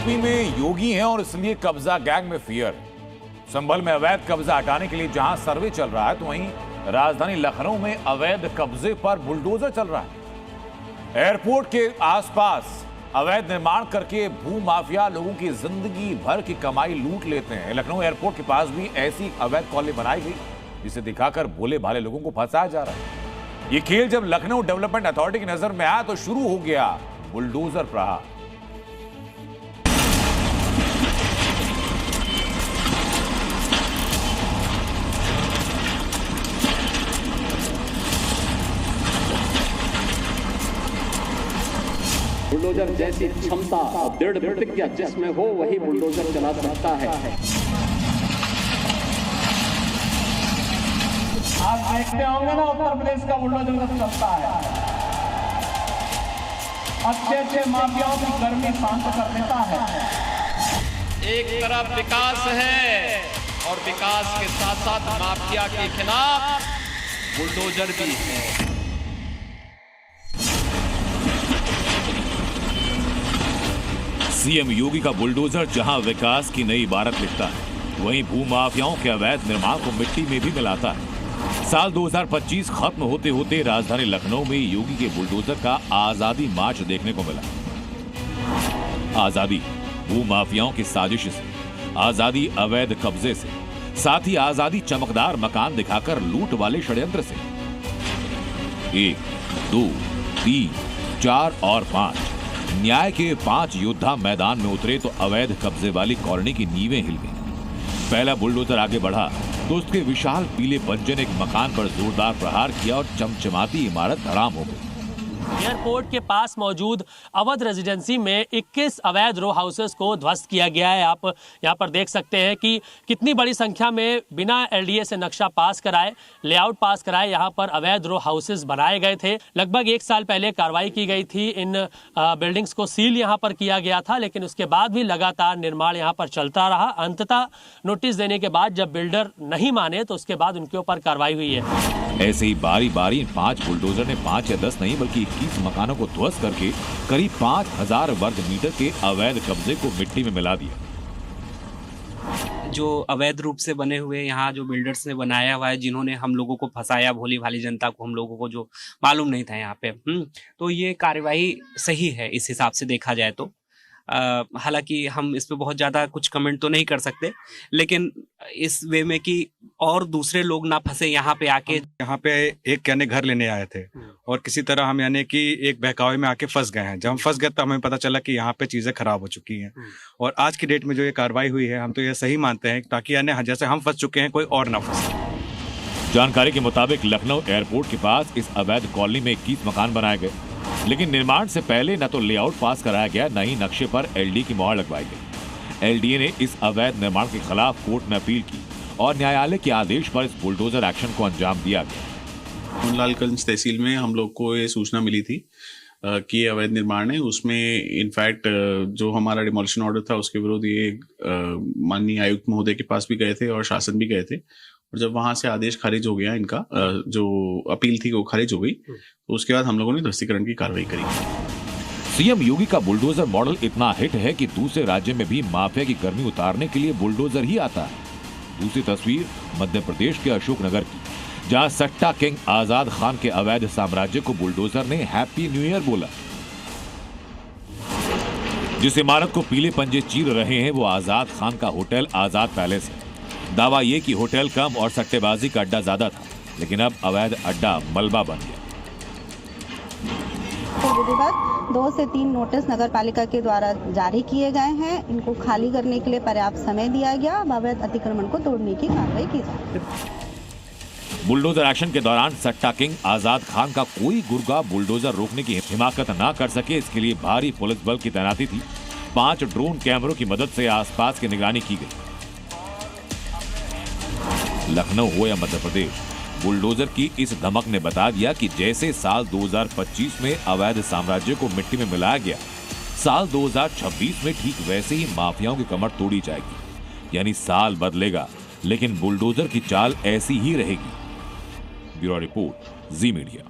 UP में योगी हैं और इसलिए कब्जा गैंग में फियर। संभल में अवैध कब्जा हटाने के लिए जहां सर्वे चल रहा है, तो वहीं राजधानी लखनऊ में अवैध कब्जे पर बुलडोजर चल रहा है। एयरपोर्ट के आसपास अवैध निर्माण करके भू माफिया लोगों की जिंदगी भर की कमाई लूट लेते हैं। लखनऊ एयरपोर्ट के पास भी ऐसी अवैध कॉलोनी बनाई गई, जिसे दिखाकर भोले भाले लोगों को फंसाया जा रहा है। ये खेल जब लखनऊ डेवलपमेंट अथॉरिटी की नजर में आया तो शुरू हो गया बुलडोजर प्रहार। बुलडोजर जैसी क्षमता और दृढ़ प्रतिज्ञा जिसमें हो वही बुलडोजर चला सकता है। आप देखते होंगे ना, उत्तर प्रदेश का बुलडोजर चलता है, अच्छे माफियाओं की गर्मी शांत कर देता है। एक तरफ विकास है और विकास के साथ साथ माफिया के खिलाफ बुलडोजर भी है। सीएम योगी का बुलडोजर जहां विकास की नई इबारत लिखता है, वहीं भूमाफियाओं के अवैध निर्माण को मिट्टी में भी मिलाता है। साल 2025 खत्म होते होते राजधानी लखनऊ में योगी के बुलडोजर का आजादी मार्च देखने को मिला। आजादी भूमाफियाओं की साजिश से, आजादी अवैध कब्जे से, साथ ही आजादी चमकदार मकान दिखाकर लूट वाले षड्यंत्र से। 1, 2, 3, 4 और 5 न्याय के 5 योद्धा मैदान में उतरे तो अवैध कब्जे वाली कॉलोनी की नींवें हिल गईं। पहला बुलडोजर आगे बढ़ा तो उसके विशाल पीले पंजे ने एक मकान पर जोरदार प्रहार किया और चमचमाती इमारत धड़ाम हो गई। एयरपोर्ट के पास मौजूद अवध रेजिडेंसी में 21 अवैध रो हाउसेस को ध्वस्त किया गया है। आप यहाँ पर देख सकते हैं कि कितनी बड़ी संख्या में बिना एलडीए से नक्शा पास कराए, लेआउट पास कराए यहाँ पर अवैध रो हाउसेस बनाए गए थे। लगभग 1 साल पहले कार्रवाई की गई थी, इन बिल्डिंग्स को सील यहाँ पर किया गया था, लेकिन उसके बाद भी लगातार निर्माण यहाँ पर चलता रहा। अंततः नोटिस देने के बाद जब बिल्डर नहीं माने तो उसके बाद उनके ऊपर कार्रवाई हुई है। ऐसे ही बारी बारी 5 बुलडोजर ने 5 या 10 नहीं बल्कि 21 मकानों को ध्वस्त करके करीब 5000 वर्ग मीटर के अवैध कब्जे को मिट्टी में मिला दिया। जो अवैध रूप से बने हुए यहाँ जो बिल्डर्स ने बनाया हुआ है, जिन्होंने हम लोगों को फंसाया, भोली भाली जनता को, हम लोगों को जो मालूम नहीं था यहाँ पे, तो ये कार्यवाही सही है इस हिसाब से देखा जाए तो। हालांकि हम इस पे बहुत ज़्यादा कुछ कमेंट तो नहीं कर सकते, लेकिन इस वे में कि और दूसरे लोग ना फंसे यहाँ पे आके। यहाँ पे एक यानी घर लेने आए थे और किसी तरह हम यानी कि एक बहकावे में आके फंस गए हैं। जब हम फंस गए तो हमें पता चला कि यहाँ पे चीज़ें खराब हो चुकी हैं और आज की डेट में जो ये कार्रवाई हुई है, हम तो ये सही मानते हैं ताकि यानी जैसे हम फंस चुके हैं कोई और ना फंसे। जानकारी के मुताबिक लखनऊ एयरपोर्ट के पास इस अवैध कॉलोनी में 21 मकान बनाए गए, लेकिन निर्माण से पहले न तो लेआउट पास कराया गया, न ही नक्शे पर एलडी की मोहर लगवाई गई। एलडीए ने इस अवैध निर्माण के खिलाफ कोर्ट में अपील की और न्यायालय के आदेश पर इस बुलडोजर एक्शन को अंजाम दिया गया। मोहनलालगंज तहसील में हम लोग को ये सूचना मिली थी कि ये अवैध निर्माण है। उसमें इनफैक्ट जो हमारा डिमोलिशन ऑर्डर था उसके विरुद्ध ये माननीय आयुक्त महोदय के पास भी गए थे और शासन भी गए थे, और जब वहां से आदेश खारिज हो गया, इनका जो अपील थी वो खारिज हो गई, तो उसके बाद हम लोगों ने ध्वस्तीकरण की कार्रवाई करी। सीएम योगी का बुलडोजर मॉडल इतना हिट है कि दूसरे राज्य में भी माफिया की गर्मी उतारने के लिए बुलडोजर ही आता है। दूसरी तस्वीर मध्य प्रदेश के अशोकनगर की, जहां सट्टा किंग आजाद खान के अवैध साम्राज्य को बुलडोजर ने हैप्पी न्यू ईयर बोला। जिस इमारत को पीले पंजे चीर रहे हैं वो आजाद खान का होटल आजाद पैलेस है। दावा ये कि होटल कम और सट्टेबाजी का अड्डा ज्यादा था, लेकिन अब अवैध अड्डा मलबा बन गया। विधिवत 2 से 3 नोटिस नगर पालिका के द्वारा जारी किए गए हैं। इनको खाली करने के लिए पर्याप्त समय दिया गया। अवैध अतिक्रमण को तोड़ने की कार्रवाई की जाए। बुलडोजर एक्शन के दौरान सट्टा किंग आजाद खान का कोई गुर्गा बुलडोजर रोकने की हिमाकत ना कर सके, इसके लिए भारी पुलिस बल की तैनाती थी। 5 ड्रोन कैमरों की मदद से आसपास की निगरानी की गई। लखनऊ हो या मध्य प्रदेश, बुलडोजर की इस धमक ने बता दिया कि जैसे साल 2025 में अवैध साम्राज्य को मिट्टी में मिलाया गया, साल 2026 में ठीक वैसे ही माफियाओं की कमर तोड़ी जाएगी। यानी साल बदलेगा, लेकिन बुलडोजर की चाल ऐसी ही रहेगी। ब्यूरो रिपोर्ट, जी मीडिया।